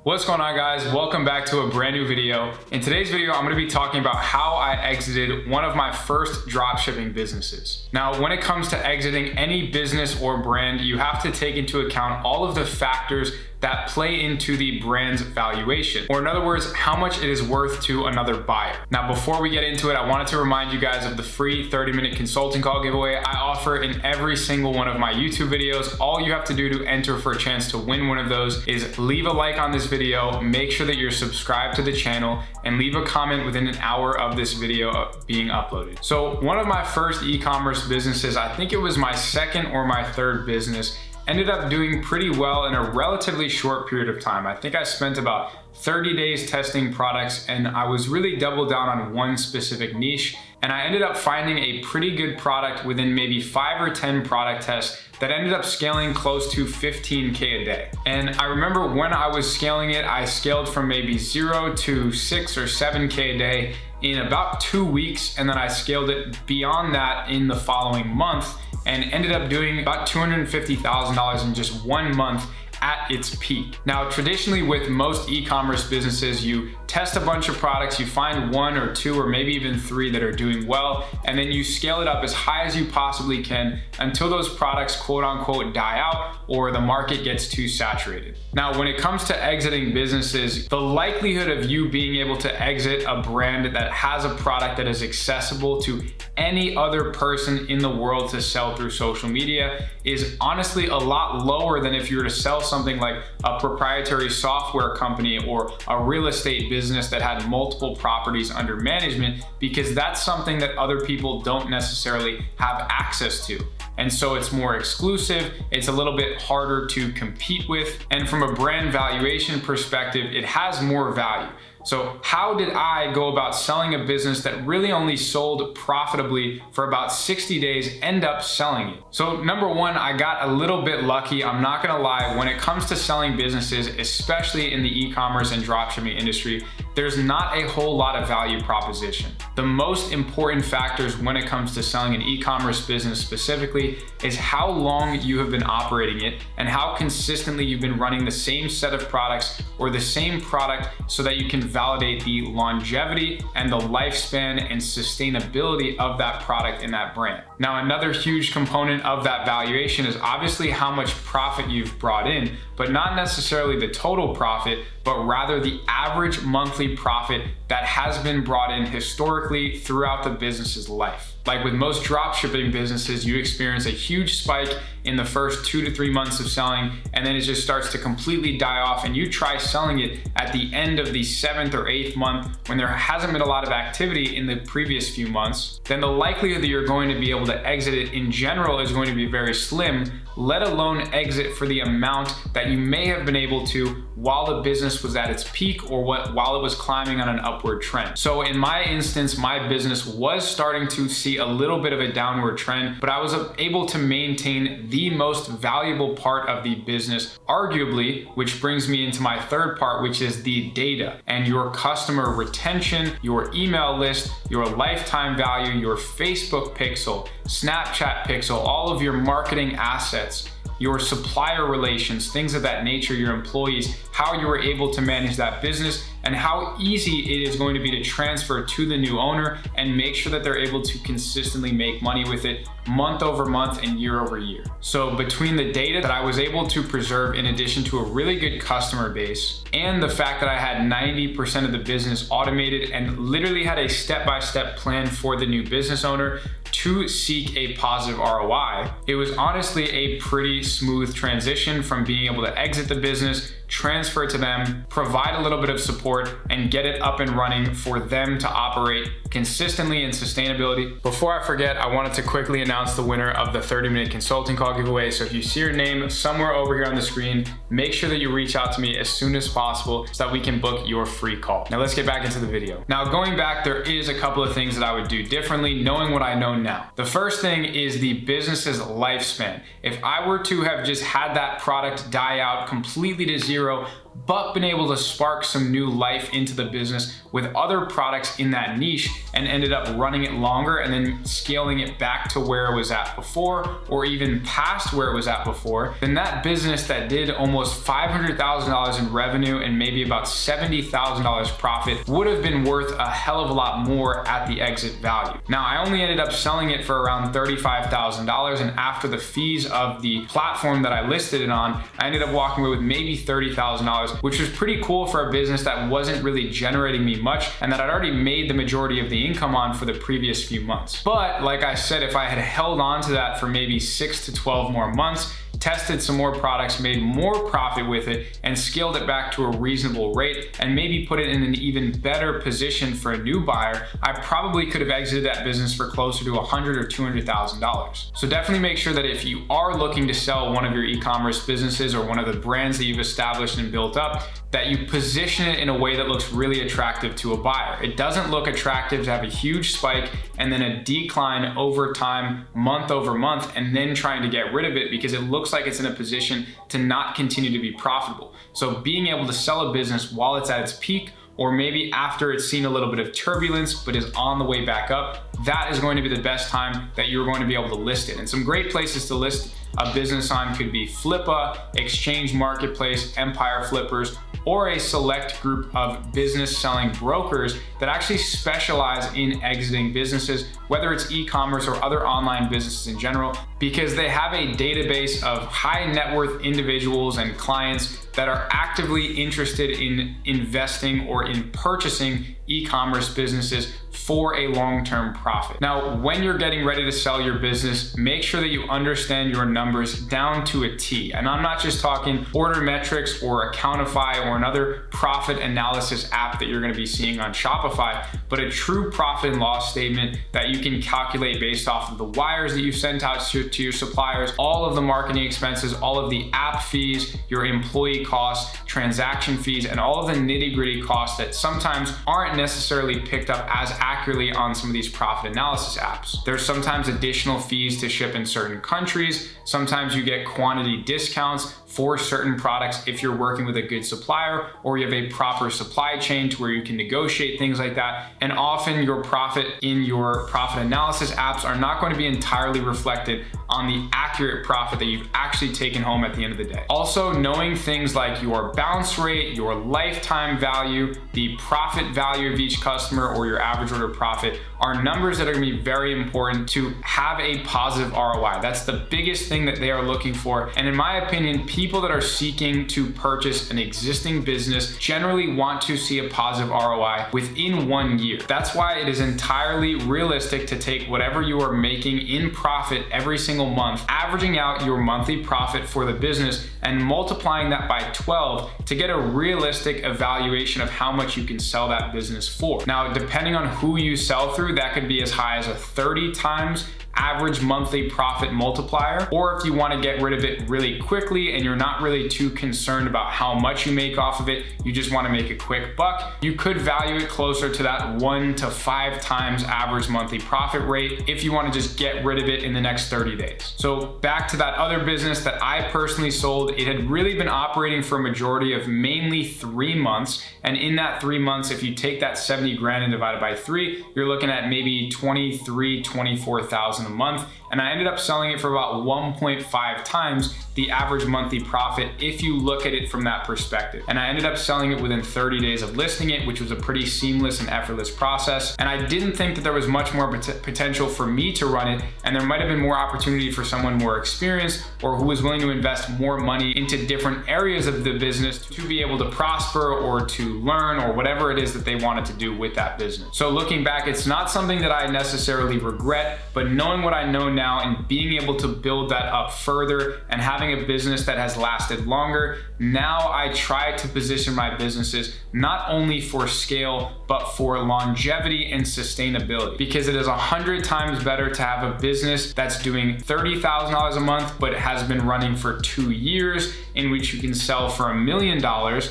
What's going on, guys? Welcome back to a brand new video. In today's video, I'm going to be talking about how I exited one of my first dropshipping businesses. Now, when it comes to exiting any business or brand, you have to take into account all of the factors that play into the brand's valuation, or in other words, how much it is worth to another buyer. Now, before we get into it, I wanted to remind you guys of the free 30-minute consulting call giveaway I offer in every single one of my YouTube videos. All you have to do to enter for a chance to win one of those is leave a like on this video, make sure that you're subscribed to the channel, and leave a comment within an hour of this video being uploaded. So one of my first e-commerce businesses, I think it was my second or my third business, ended up doing pretty well in a relatively short period of time. I think I spent about 30 days testing products, and I was really doubled down on one specific niche, and I ended up finding a pretty good product within maybe 5 or 10 product tests that ended up scaling close to 15K a day. And I remember when I was scaling it, I scaled from maybe 0 to 6 or 7K a day in about 2 weeks, and then I scaled it beyond that in the following month and ended up doing about $250,000 in just 1 month at its peak. Now, traditionally with most e-commerce businesses, you test a bunch of products, you find 1 or 2 or maybe even 3 that are doing well, and then you scale it up as high as you possibly can until those products quote unquote die out or the market gets too saturated. Now, when it comes to exiting businesses, the likelihood of you being able to exit a brand that has a product that is accessible to any other person in the world to sell through social media is honestly a lot lower than if you were to sell something like a proprietary software company or a real estate business that had multiple properties under management, because that's something that other people don't necessarily have access to. And so it's more exclusive, it's a little bit harder to compete with, and from a brand valuation perspective, it has more value. So how did I go about selling a business that really only sold profitably for about 60 days, end up selling it? So number one, I got a little bit lucky. I'm not gonna lie, when it comes to selling businesses, especially in the e-commerce and dropshipping industry, there's not a whole lot of value proposition. The most important factors when it comes to selling an e-commerce business specifically is how long you have been operating it and how consistently you've been running the same set of products or the same product so that you can validate the longevity and the lifespan and sustainability of that product and that brand. Now, another huge component of that valuation is obviously how much profit you've brought in, but not necessarily the total profit, but rather the average monthly profit that has been brought in historically throughout the business's life. Like with most dropshipping businesses, you experience a huge spike in the first 2 to 3 months of selling, and then it just starts to completely die off, and you try selling it at the end of the 7th or 8th month when there hasn't been a lot of activity in the previous few months, then the likelihood that you're going to be able to exit it in general is going to be very slim, let alone exit for the amount that you may have been able to while the business was at its peak or while it was climbing on an upward trend. So in my instance, my business was starting to see a little bit of a downward trend, but I was able to maintain the most valuable part of the business, arguably, which brings me into my third part, which is the data and your customer retention, your email list, your lifetime value, your Facebook pixel, Snapchat pixel, all of your marketing assets, your supplier relations, things of that nature, your employees, how you were able to manage that business, and how easy it is going to be to transfer to the new owner and make sure that they're able to consistently make money with it month over month and year over year. So between the data that I was able to preserve in addition to a really good customer base and the fact that I had 90% of the business automated and literally had a step-by-step plan for the new business owner to seek a positive ROI, it was honestly a pretty smooth transition from being able to exit the business, transfer it to them, provide a little bit of support, and get it up and running for them to operate consistently and sustainability. Before I forget, I wanted to quickly announce the winner of the 30-minute consulting call giveaway. So if you see your name somewhere over here on the screen, make sure that you reach out to me as soon as possible so that we can book your free call. Now let's get back into the video. Now, going back, there is a couple of things that I would do differently knowing what I know now. The first thing is the business's lifespan. If I were to have just had that product die out completely to zero but been able to spark some new life into the business with other products in that niche and ended up running it longer and then scaling it back to where it was at before, or even past where it was at before, then that business that did almost $500,000 in revenue and maybe about $70,000 profit would have been worth a hell of a lot more at the exit value. Now, I only ended up selling it for around $35,000, and after the fees of the platform that I listed it on, I ended up walking away with maybe $30,000, which was pretty cool for a business that wasn't really generating me much and that I'd already made the majority of the income on for the previous few months. But like I said, if I had held on to that for maybe 6 to 12 more months, tested some more products, made more profit with it, and scaled it back to a reasonable rate, and maybe put it in an even better position for a new buyer, I probably could have exited that business for closer to $100,000 or $200,000. So definitely make sure that if you are looking to sell one of your e-commerce businesses or one of the brands that you've established and built up, that you position it in a way that looks really attractive to a buyer. It doesn't look attractive to have a huge spike and then a decline over time, month over month, and then trying to get rid of it because it looks like it's in a position to not continue to be profitable. So being able to sell a business while it's at its peak, or maybe after it's seen a little bit of turbulence but is on the way back up, that is going to be the best time that you're going to be able to list it. And some great places to list a business on could be Flippa, Exchange Marketplace, Empire Flippers, or a select group of business selling brokers that actually specialize in exiting businesses, whether it's e-commerce or other online businesses in general, because they have a database of high net worth individuals and clients that are actively interested in investing or in purchasing e-commerce businesses for a long-term profit. Now, when you're getting ready to sell your business, make sure that you understand your numbers down to a T. And I'm not just talking order metrics or Accountify or another profit analysis app that you're going to be seeing on Shopify, but a true profit and loss statement that you can calculate based off of the wires that you've sent out to your suppliers, all of the marketing expenses, all of the app fees, your employee costs, transaction fees, and all of the nitty-gritty costs that sometimes aren't necessarily picked up as accurately on some of these profit analysis apps. There's sometimes additional fees to ship in certain countries. Sometimes you get quantity discounts for certain products if you're working with a good supplier or you have a proper supply chain to where you can negotiate things like that. And often your profit in your profit analysis apps are not going to be entirely reflected on the accurate profit that you've actually taken home at the end of the day. Also, knowing things like your bounce rate, your lifetime value, the profit value of each customer, or your average order profit are numbers that are going to be very important to have a positive ROI. That's the biggest thing that they are looking for. And in my opinion, people that are seeking to purchase an existing business generally want to see a positive ROI within 1 year. That's why it is entirely realistic to take whatever you are making in profit every single month, averaging out your monthly profit for the business and multiplying that by 12 to get a realistic evaluation of how much you can sell that business for. Now, depending on who you sell through, that could be as high as a 30 times average monthly profit multiplier, or if you want to get rid of it really quickly and you're not really too concerned about how much you make off of it, you just want to make a quick buck, you could value it closer to that 1 to 5 times average monthly profit rate if you want to just get rid of it in the next 30 days. So back to that other business that I personally sold, it had really been operating for a majority of mainly 3 months. And in that 3 months, if you take that 70 grand and divide it by 3, you're looking at maybe 23, 24,000 a month. And I ended up selling it for about 1.5 times the average monthly profit if you look at it from that perspective. And I ended up selling it within 30 days of listing it, which was a pretty seamless and effortless process. And I didn't think that there was much more potential for me to run it, and there might have been more opportunity for someone more experienced or who was willing to invest more money into different areas of the business to be able to prosper or to learn or whatever it is that they wanted to do with that business. So looking back, it's not something that I necessarily regret, but knowing what I know now and being able to build that up further and having a business that has lasted longer, now I try to position my businesses not only for scale, but for longevity and sustainability, because it is 100 times better to have a business that's doing $30,000 a month, but it has been running for 2 years in which you can sell for $1 million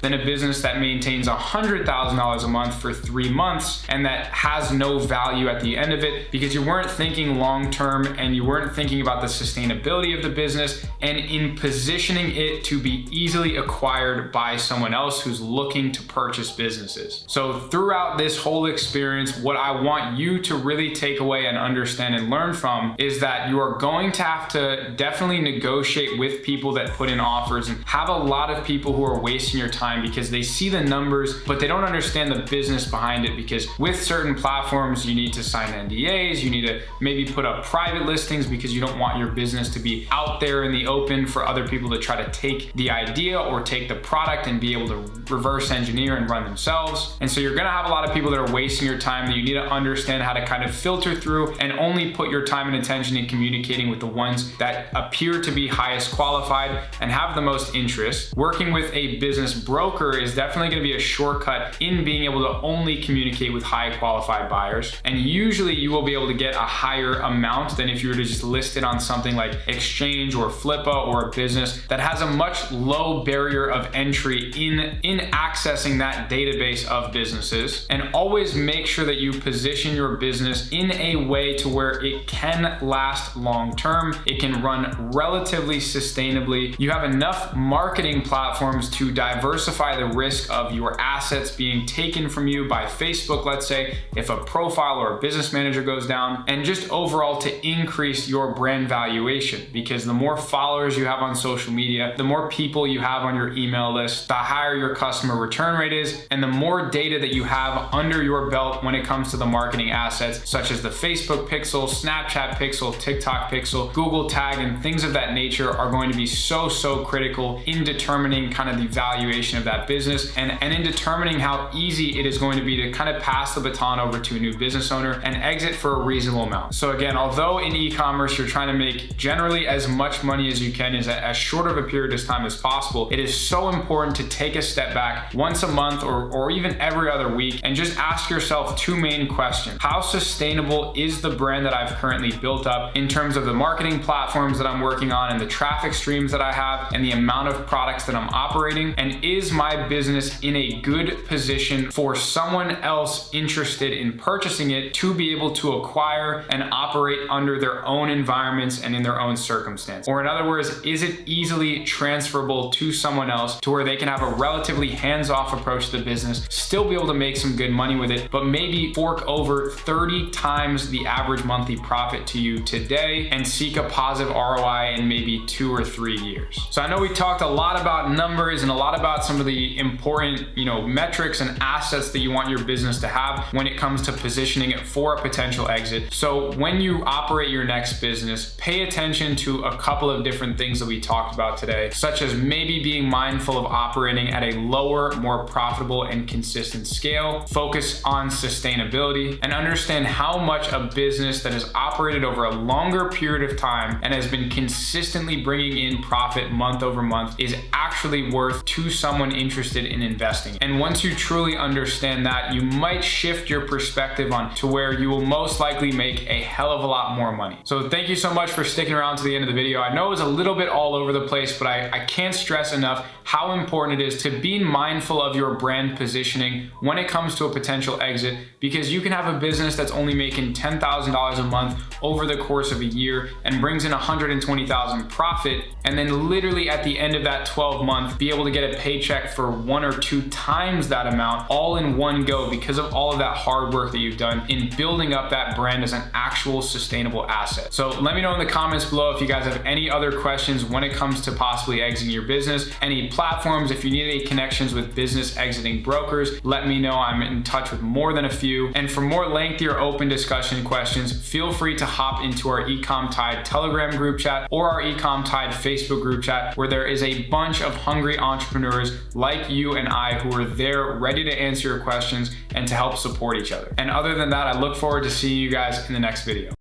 than a business that maintains $100,000 a month for 3 months and that has no value at the end of it because you weren't thinking long-term and and you weren't thinking about the sustainability of the business and in positioning it to be easily acquired by someone else who's looking to purchase businesses. So throughout this whole experience, what I want you to really take away and understand and learn from is that you are going to have to definitely negotiate with people that put in offers and have a lot of people who are wasting your time because they see the numbers, but they don't understand the business behind it, because with certain platforms, you need to sign NDAs, you need to maybe put up private listings because you don't want your business to be out there in the open for other people to try to take the idea or take the product and be able to reverse engineer and run themselves. And so you're gonna have a lot of people that are wasting your time that you need to understand how to kind of filter through and only put your time and attention in communicating with the ones that appear to be highest qualified and have the most interest. Working with a business broker is definitely gonna be a shortcut in being able to only communicate with high qualified buyers. And usually you will be able to get a higher amount than if you were to just list it on something like Exchange or Flippa or a business that has a much low barrier of entry in accessing that database of businesses. And always make sure that you position your business in a way to where it can last long term. It can run relatively sustainably. You have enough marketing platforms to diversify the risk of your assets being taken from you by Facebook, let's say, if a profile or a business manager goes down, and just overall to increase your brand valuation, because the more followers you have on social media, the more people you have on your email list, the higher your customer return rate is, and the more data that you have under your belt when it comes to the marketing assets, such as the Facebook pixel, Snapchat pixel, TikTok pixel, Google tag, and things of that nature are going to be so critical in determining kind of the valuation of that business and in determining how easy it is going to be to kind of pass the baton over to a new business owner and exit for a reasonable amount. So again, although in e-commerce you're trying to make generally as much money as you can in as short of a period of time as possible, it is so important to take a step back once a month or even every other week and just ask yourself two main questions. How sustainable is the brand that I've currently built up in terms of the marketing platforms that I'm working on and the traffic streams that I have and the amount of products that I'm operating? And is my business in a good position for someone else interested in purchasing it to be able to acquire and operate under their own environments and in their own circumstance? Or in other words, is it easily transferable to someone else to where they can have a relatively hands-off approach to the business, still be able to make some good money with it, but maybe fork over 30 times the average monthly profit to you today and seek a positive ROI in maybe 2 or 3 years? So I know we talked a lot about numbers and a lot about some of the important, metrics and assets that you want your business to have when it comes to positioning it for a potential exit. So when you operate your next business, pay attention to a couple of different things that we talked about today, such as maybe being mindful of operating at a lower, more profitable and consistent scale, focus on sustainability, and understand how much a business that has operated over a longer period of time and has been consistently bringing in profit month over month is actually worth to someone interested in investing. And once you truly understand that, you might shift your perspective on to where you will most likely make a hell of a lot more money. So thank you so much for sticking around to the end of the video. I know it was a little bit all over the place, but I can't stress enough how important it is to be mindful of your brand positioning when it comes to a potential exit, because you can have a business that's only making $10,000 a month over the course of a year and brings in $120,000 profit, and then literally at the end of that 12 month be able to get a paycheck for 1 or 2 times that amount all in one go because of all of that hard work that you've done in building up that brand as an actual sustainable asset. So let me know in the comments below if you guys have any other questions when it comes to possibly exiting your business, any platforms. If you need any connections with business exiting brokers, let me know. I'm in touch with more than a few. And for more lengthier open discussion questions, feel free to hop into our Ecom Tide Telegram group chat or our Ecom Tide Facebook group chat, where there is a bunch of hungry entrepreneurs like you and I who are there ready to answer your questions and to help support each other. And other than that, I look forward to seeing you guys in the next video.